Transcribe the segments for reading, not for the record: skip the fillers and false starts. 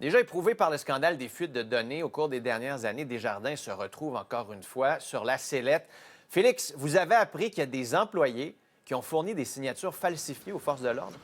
Déjà éprouvé par le scandale des fuites de données au cours des dernières années, Desjardins se retrouve encore une fois sur la sellette. Félix, vous avez appris qu'il y a des employés qui ont fourni des signatures falsifiées aux forces de l'ordre?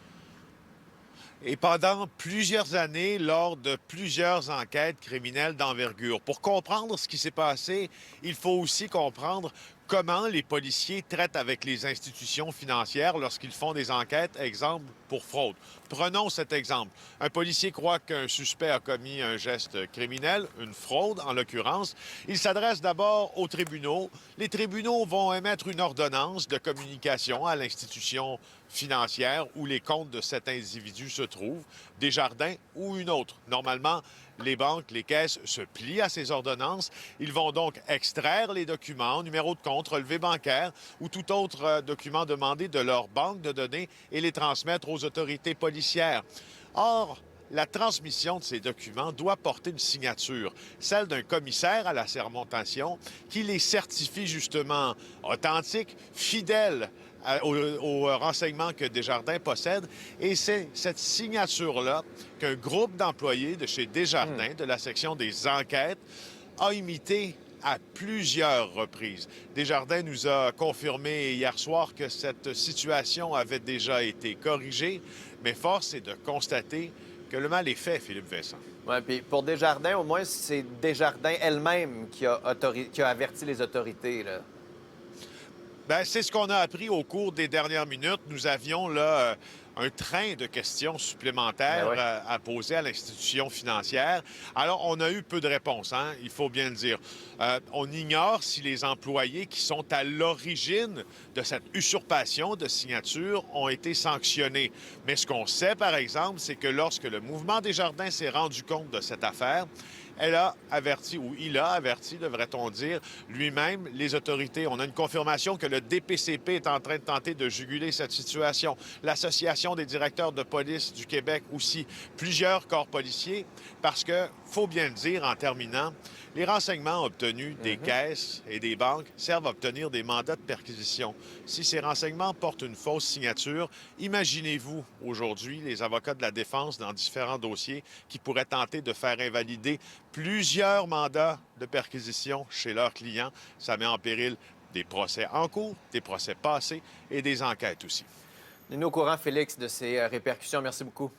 Et pendant plusieurs années, lors de plusieurs enquêtes criminelles d'envergure. Pour comprendre ce qui s'est passé, il faut aussi comprendre comment les policiers traitent avec les institutions financières lorsqu'ils font des enquêtes, exemple, pour fraude. Prenons cet exemple. Un policier croit qu'un suspect a commis un geste criminel, une fraude en l'occurrence. Il s'adresse d'abord aux tribunaux. Les tribunaux vont émettre une ordonnance de communication à l'institution financière où les comptes de cet individu se trouvent, Desjardins ou une autre. Normalement, les banques, les caisses se plient à ces ordonnances. Ils vont donc extraire les documents, numéro de compte, relevé bancaire ou tout autre document demandé de leur banque de données et les transmettre aux autorités policières. Or, la transmission de ces documents doit porter une signature, celle d'un commissaire à la sermentation qui les certifie justement authentiques, fidèles aux renseignements que Desjardins possède. Et c'est cette signature-là qu'un groupe d'employés de chez Desjardins, de la section des enquêtes, a imité à plusieurs reprises. Desjardins nous a confirmé hier soir que cette situation avait déjà été corrigée, mais force est de constater que le mal est fait, Philippe Vincent. Oui, puis pour Desjardins, au moins, c'est Desjardins elle-même qui a averti les autorités, là. Bien, c'est ce qu'on a appris au cours des dernières minutes. Nous avions là un train de questions Ben supplémentaires ouais. à poser à l'institution financière. Alors, on a eu peu de réponses, hein, il faut bien le dire. On ignore si les employés qui sont à l'origine de cette usurpation de signature ont été sanctionnés. Mais ce qu'on sait, par exemple, c'est que lorsque le mouvement Desjardins s'est rendu compte de cette affaire, elle a averti, ou il a averti, devrait-on dire, lui-même, les autorités. On a une confirmation que le DPCP est en train de tenter de juguler cette situation. L'Association des directeurs de police du Québec aussi. Plusieurs corps policiers, parce que, faut bien le dire en terminant, les renseignements obtenus des caisses et des banques servent à obtenir des mandats de perquisition. Si ces renseignements portent une fausse signature, imaginez-vous aujourd'hui les avocats de la défense dans différents dossiers qui pourraient tenter de faire invalider plusieurs mandats de perquisition chez leurs clients. Ça met en péril des procès en cours, des procès passés et des enquêtes aussi. Tenez-nous au courant, Félix, de ces répercussions. Merci beaucoup.